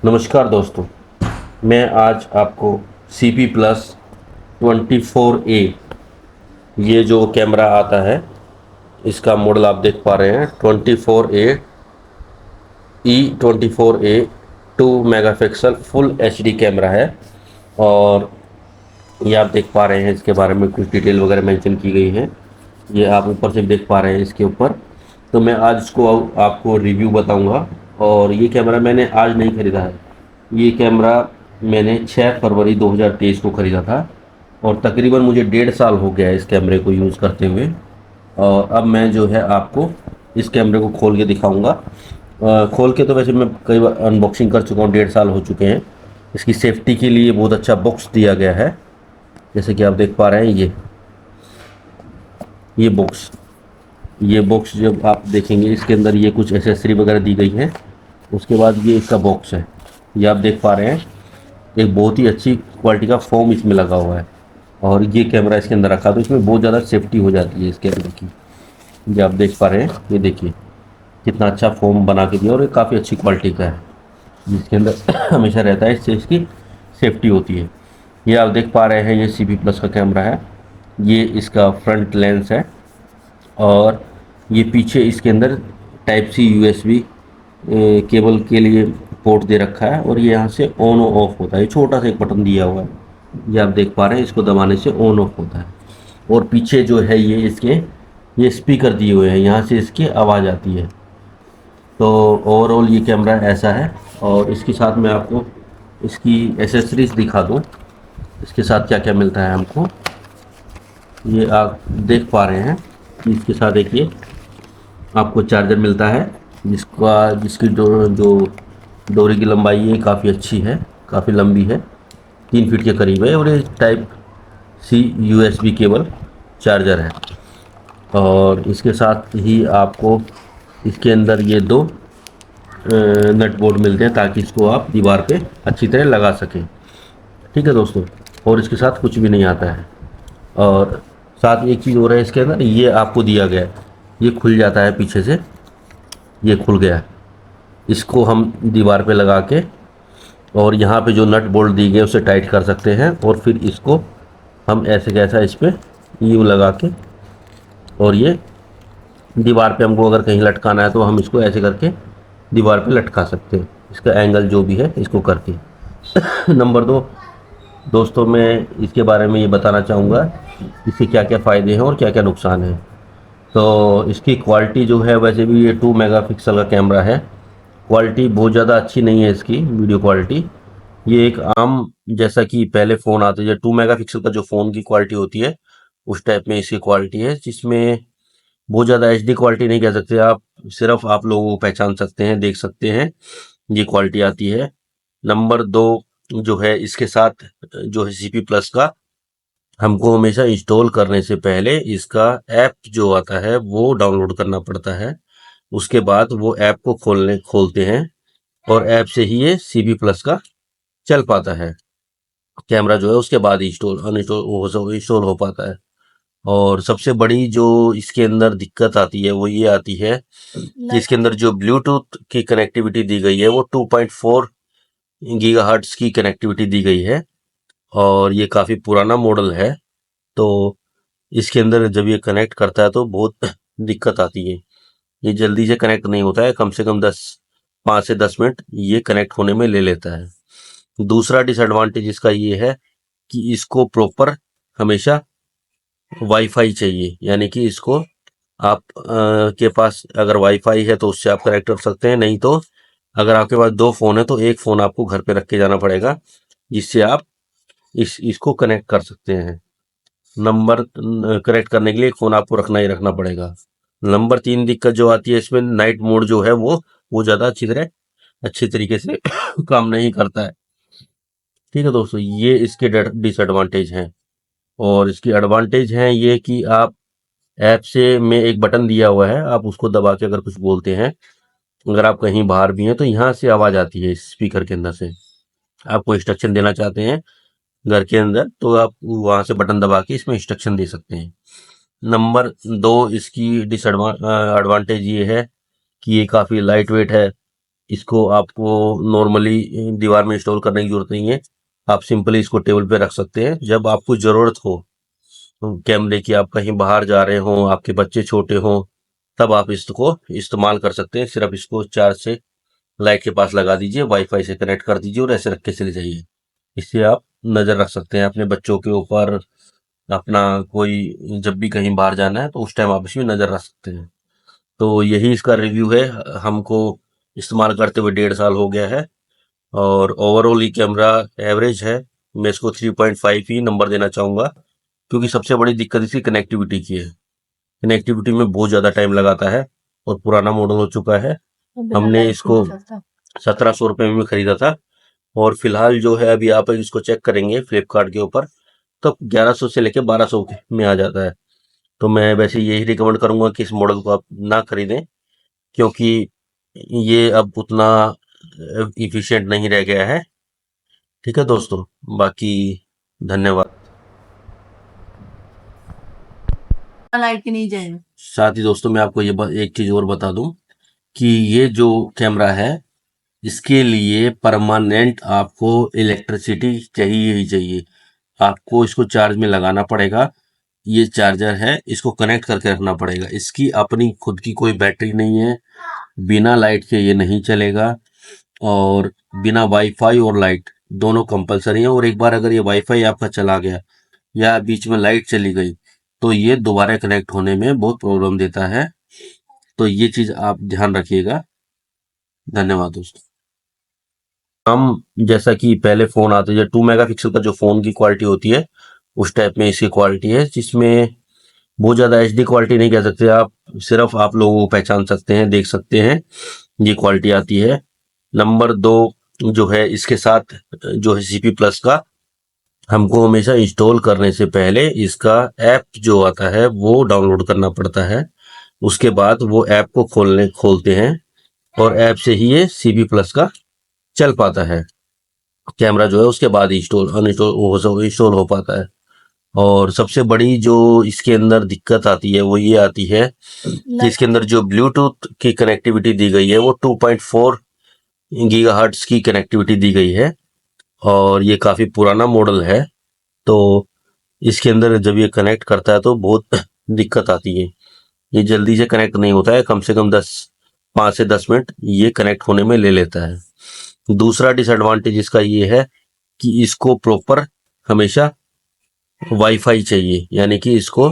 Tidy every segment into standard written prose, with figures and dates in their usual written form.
नमस्कार दोस्तों, मैं आज आपको CP+24A ये जो कैमरा आता है इसका मॉडल आप देख पा रहे हैं 24A 2 megapixel full HD camera है। और ये आप देख पा रहे हैं, इसके बारे में कुछ डिटेल वगैरह मेंशन की गई है। ये आप ऊपर से देख पा रहे हैं इसके ऊपर। तो मैं आज इसको आपको रिव्यू बताऊंगा। और ये कैमरा मैंने आज नहीं ख़रीदा है, ये कैमरा मैंने 6 फरवरी 2023 को ख़रीदा था और तकरीबन मुझे 1.5 साल हो गया है इस कैमरे को यूज़ करते हुए। और अब मैं जो है आपको इस कैमरे को खोल के दिखाऊंगा। खोल के तो वैसे मैं कई बार अनबॉक्सिंग कर चुका हूँ, 1.5 साल हो चुके हैं। इसकी सेफ्टी के लिए बहुत अच्छा बॉक्स दिया गया है, जैसे कि आप देख पा रहे हैं। ये बॉक्स जब आप देखेंगे इसके अंदर ये कुछ एसेसरी वगैरह दी गई है। उसके बाद ये इसका बॉक्स है, ये आप देख पा रहे हैं। एक बहुत ही अच्छी क्वालिटी का फोम इसमें लगा हुआ है और ये कैमरा इसके अंदर रखा, तो इसमें बहुत ज़्यादा सेफ्टी हो जाती है इस कैमरे की। ये आप देख पा रहे हैं, ये देखिए कितना अच्छा फोम बना के दिया और ये काफ़ी अच्छी क्वालिटी का है, जिसके अंदर हमेशा रहता है, इससे इसकी सेफ्टी होती है। ये आप देख पा रहे हैं, ये CP+ का कैमरा है। ये इसका फ्रंट लेंस है और ये पीछे इसके अंदर टाइप C USB केबल के लिए पोर्ट दे रखा है और ये यहाँ से ऑन ऑफ होता है। छोटा सा एक बटन दिया हुआ है, ये आप देख पा रहे हैं, इसको दबाने से ऑन ऑफ होता है। और पीछे जो है ये स्पीकर दिए हुए हैं, यहाँ से इसकी आवाज़ आती है। तो ओवरऑल ये कैमरा ऐसा है। और इसके साथ मैं आपको इसकी एसेसरीज दिखा दूँ, इसके साथ क्या क्या मिलता है हमको। ये आप देख पा रहे हैं कि इसके साथ देखिए आपको चार्जर मिलता है, जिसकी जो डोरी की लंबाई है काफ़ी अच्छी है, काफ़ी लंबी है, 3 फीट के करीब है। और ये type C USB cable charger है। और इसके साथ ही आपको इसके अंदर ये 2 नट बोल्ट मिलते हैं, ताकि इसको आप दीवार पे अच्छी तरह लगा सकें। ठीक है दोस्तों, और इसके साथ कुछ भी नहीं आता है। और साथ एक चीज़ हो रहा है इसके अंदर, ये आपको दिया गया है, ये खुल जाता है पीछे से, ये खुल गया। इसको हम दीवार पे लगा के और यहाँ पे जो नट बोल्ट दी गए उसे टाइट कर सकते हैं। और फिर इसको हम ऐसे कैसा इस पर यूँ लगा के, और ये दीवार पे हमको अगर कहीं लटकाना है तो हम इसको ऐसे करके दीवार पे लटका सकते हैं, इसका एंगल जो भी है इसको करके। नंबर 2 दोस्तों, मैं इसके बारे में ये बताना चाहूँगा इसके क्या क्या फ़ायदे हैं और क्या क्या नुकसान हैं। तो इसकी क्वालिटी जो है, वैसे भी ये 2 मेगापिक्सल का कैमरा है, क्वालिटी बहुत ज़्यादा अच्छी नहीं है इसकी वीडियो क्वालिटी। ये एक आम, जैसा कि पहले फ़ोन आते हैं 2 मेगापिक्सल का जो फ़ोन की क्वालिटी होती है, उस टाइप में इसकी क्वालिटी है, जिसमें बहुत ज़्यादा HD क्वालिटी नहीं कह सकते आप, सिर्फ आप लोगों को पहचान सकते हैं, देख सकते हैं, ये क्वालिटी आती है। नंबर 2 जो है, इसके साथ जो है CP+ का, हमको हमेशा इंस्टॉल करने से पहले इसका ऐप जो आता है वो डाउनलोड करना पड़ता है। उसके बाद वो ऐप को खोलते हैं और ऐप से ही ये CP+ का चल पाता है। कैमरा जो है उसके बाद इंस्टॉल हो पाता है। और सबसे बड़ी जो इसके अंदर दिक्कत आती है वो ये आती है कि इसके अंदर जो ब्लूटूथ की कनेक्टिविटी दी गई है वो 2.4 गीगाहर्ट्ज की कनेक्टिविटी दी गई है और ये काफ़ी पुराना मॉडल है। तो इसके अंदर जब ये कनेक्ट करता है तो बहुत दिक्कत आती है, ये जल्दी से कनेक्ट नहीं होता है, कम से कम 5 से 10 मिनट ये कनेक्ट होने में ले लेता है। दूसरा डिसएडवांटेज इसका ये है कि इसको प्रॉपर हमेशा वाईफाई चाहिए, यानी कि इसको आप के पास अगर वाईफाई है तो उससे आप कनेक्ट कर सकते हैं, नहीं तो अगर आपके पास 2 फ़ोन है तो एक फ़ोन आपको घर पे रख के जाना पड़ेगा, जिससे आप इसको कनेक्ट कर सकते हैं। नंबर कनेक्ट करने के लिए एक फ़ोन आपको रखना पड़ेगा। नंबर 3 दिक्कत जो आती है इसमें, नाइट मोड जो है वो ज़्यादा अच्छी तरीके से काम नहीं करता है। ठीक है दोस्तों, ये इसके डिसएडवांटेज हैं। और इसकी एडवांटेज हैं ये कि आप ऐप से में एक बटन दिया हुआ है, आप उसको दबा के अगर कुछ बोलते हैं, अगर आप कहीं बाहर भी हैं तो यहाँ से आवाज़ आती है स्पीकर के अंदर से। आपको इंस्ट्रक्शन देना चाहते हैं घर के अंदर तो आप वहाँ से बटन दबा के इसमें इंस्ट्रक्शन दे सकते हैं। नंबर 2 इसकी एडवांटेज ये है कि ये काफ़ी लाइट वेट है, इसको आपको नॉर्मली दीवार में इंस्टॉल करने की जरूरत नहीं है। आप सिंपली इसको टेबल पे रख सकते हैं। जब आपको ज़रूरत हो कैमरे की, आप कहीं बाहर जा रहे हो, आपके बच्चे छोटे हों, तब आप इसको इस्तेमाल कर सकते हैं। सिर्फ इसको चार्ज से लाइट के पास लगा दीजिए, वाईफाई से कनेक्ट कर दीजिए और ऐसे रख के चले जाइए। इससे आप नज़र रख सकते हैं अपने बच्चों के ऊपर। अपना कोई जब भी कहीं बाहर जाना है तो उस टाइम आप इसमें नज़र रख सकते हैं। तो यही इसका रिव्यू है। हमको इस्तेमाल करते हुए 1.5 साल हो गया है और ओवरऑल ये कैमरा एवरेज है। मैं इसको 3.5 ही नंबर देना चाहूँगा, क्योंकि सबसे बड़ी दिक्कत इसकी कनेक्टिविटी की है। कनेक्टिविटी में बहुत ज़्यादा टाइम लगाता है और पुराना मॉडल हो चुका है। हमने इसको 1700 रुपये में खरीदा था और फिलहाल जो है अभी आप इसको चेक करेंगे फ्लिपकार्ट के ऊपर तो 1100 से लेके 1200 में आ जाता है। तो मैं वैसे यही रिकमेंड करूंगा कि इस मॉडल को आप ना खरीदें, क्योंकि ये अब उतना इफिशिएंट नहीं रह गया है। ठीक है दोस्तों, बाकी धन्यवाद। लाइट की नहीं जाए। साथ ही दोस्तों मैं आपको ये एक चीज़ और बता दूं कि ये जो कैमरा है इसके लिए परमानेंट आपको इलेक्ट्रिसिटी चाहिए ही चाहिए। आपको इसको चार्ज में लगाना पड़ेगा। ये चार्जर है, इसको कनेक्ट करके रखना पड़ेगा। इसकी अपनी खुद की कोई बैटरी नहीं है। बिना लाइट के ये नहीं चलेगा और बिना वाईफाई और लाइट दोनों कंपलसरी है। और एक बार अगर ये वाईफाई आपका चला गया या बीच में लाइट चली गई तो ये दोबारा कनेक्ट होने में बहुत प्रॉब्लम देता है। तो ये चीज़ आप ध्यान रखिएगा। धन्यवाद दोस्तों। हम जैसा कि पहले फ़ोन आते थे 2 मेगापिक्सल का जो फ़ोन की क्वालिटी होती है उस टाइप में इसकी क्वालिटी है, जिसमें बहुत ज़्यादा एचडी क्वालिटी नहीं कह सकते आप। सिर्फ आप लोगों को पहचान सकते हैं, देख सकते हैं, ये क्वालिटी आती है। नंबर 2 जो है इसके साथ जो है सीपी प्लस का हमको हमेशा इंस्टॉल करने से पहले इसका ऐप जो आता है वो डाउनलोड करना पड़ता है। उसके बाद वो ऐप को खोलते हैं और ऐप से ही ये सीपी प्लस का चल पाता है। कैमरा जो है उसके बाद इंस्टॉल हो पाता है। और सबसे बड़ी जो इसके अंदर दिक्कत आती है वो ये आती है कि इसके अंदर जो ब्लूटूथ की कनेक्टिविटी दी गई है वो 2.4 गीगाहर्ट्ज की कनेक्टिविटी दी गई है और ये काफ़ी पुराना मॉडल है। तो इसके अंदर जब ये कनेक्ट करता है तो बहुत दिक्कत आती है। ये जल्दी से कनेक्ट नहीं होता है, कम से कम 5 से 10 मिनट ये कनेक्ट होने में ले लेता है। दूसरा डिसएडवांटेज इसका ये है कि इसको प्रॉपर हमेशा वाईफाई चाहिए, यानी कि इसको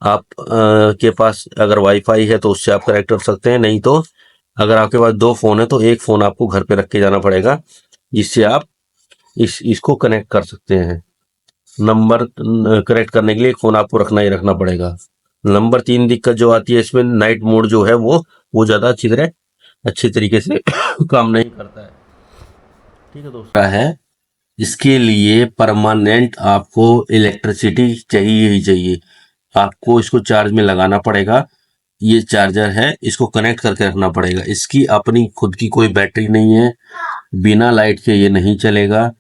आप के पास अगर वाईफाई है तो उससे आप कनेक्ट कर सकते हैं, नहीं तो अगर आपके पास 2 फ़ोन है तो एक फ़ोन आपको घर पे रख के जाना पड़ेगा, जिससे आप इसको कनेक्ट कर सकते हैं। नंबर कनेक्ट करने के लिए एक फ़ोन आपको रखना ही रखना पड़ेगा। नंबर 3 दिक्कत जो आती है इसमें, नाइट मोड जो है वो ज़्यादा अच्छी तरीके से काम नहीं करता है। ठीक है दोस्तों, है इसके लिए परमानेंट आपको इलेक्ट्रिसिटी चाहिए ही चाहिए। आपको इसको चार्ज में लगाना पड़ेगा। ये चार्जर है, इसको कनेक्ट करके रखना पड़ेगा। इसकी अपनी खुद की कोई बैटरी नहीं है। बिना लाइट के ये नहीं चलेगा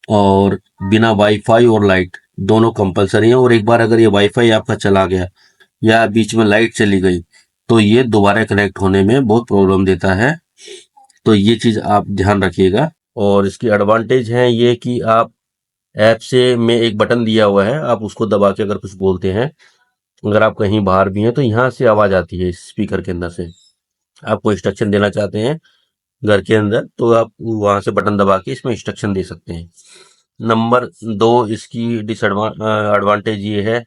और बिना वाईफाई और लाइट दोनों कंपलसरी है। और एक बार अगर ये वाईफाई आपका चला गया या बीच में लाइट चली गई तो ये दोबारा कनेक्ट होने में बहुत प्रॉब्लम देता है। तो ये चीज़ आप ध्यान रखिएगा। और इसकी एडवांटेज है ये कि आप ऐप से में एक बटन दिया हुआ है, आप उसको दबा के अगर कुछ बोलते हैं, अगर आप कहीं बाहर भी हैं तो यहाँ से आवाज़ आती है स्पीकर के अंदर से। आपको इंस्ट्रक्शन देना चाहते हैं घर के अंदर तो आप वहाँ से बटन दबा के इसमें इंस्ट्रक्शन दे सकते हैं। नंबर 2 इसकी एडवांटेज ये है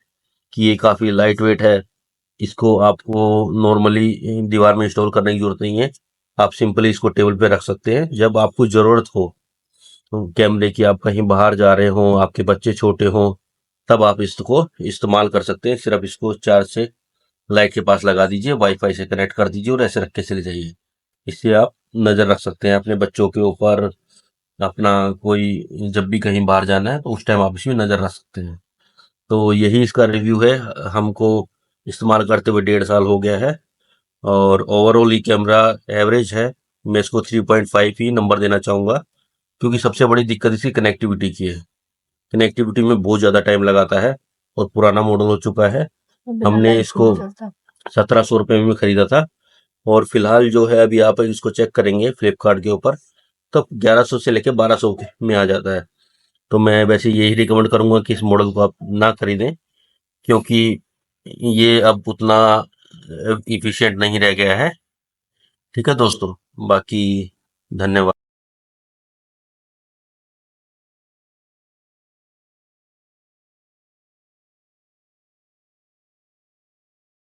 कि ये काफ़ी लाइट वेट है। इसको आपको नॉर्मली दीवार में इंस्टॉल करने की ज़रूरत नहीं है। आप सिंपली इसको टेबल पे रख सकते हैं। जब आपको ज़रूरत हो कैमरे की, आप कहीं बाहर जा रहे हों, आपके बच्चे छोटे हों, तब आप इसको इस्तेमाल कर सकते हैं। सिर्फ इसको चार्ज से लाइट के पास लगा दीजिए, वाईफाई से कनेक्ट कर दीजिए और ऐसे रख के चले जाइए। इससे आप नज़र रख सकते हैं अपने बच्चों के ऊपर। अपना कोई जब भी कहीं बाहर जाना है तो उस टाइम आप इसमें नज़र रख सकते हैं। तो यही इसका रिव्यू है। हमको इस्तेमाल करते हुए 1.5 साल हो गया है और ओवरऑल ये कैमरा एवरेज है। मैं इसको 3.5 ही नंबर देना चाहूँगा, क्योंकि सबसे बड़ी दिक्कत इसकी कनेक्टिविटी की है। कनेक्टिविटी में बहुत ज़्यादा टाइम लगाता है और पुराना मॉडल हो चुका है। हमने इसको 1700 रुपये में खरीदा था और फिलहाल जो है अभी आप इसको चेक करेंगे फ्लिपकार्ट के ऊपर तो 1100 से लेके 1200 में आ जाता है। तो मैं वैसे यही रिकमेंड करूंगा कि इस मॉडल को आप ना खरीदें, क्योंकि ये अब उतना इफिशिएंट नहीं रह गया है। ठीक है दोस्तों, बाकी धन्यवाद।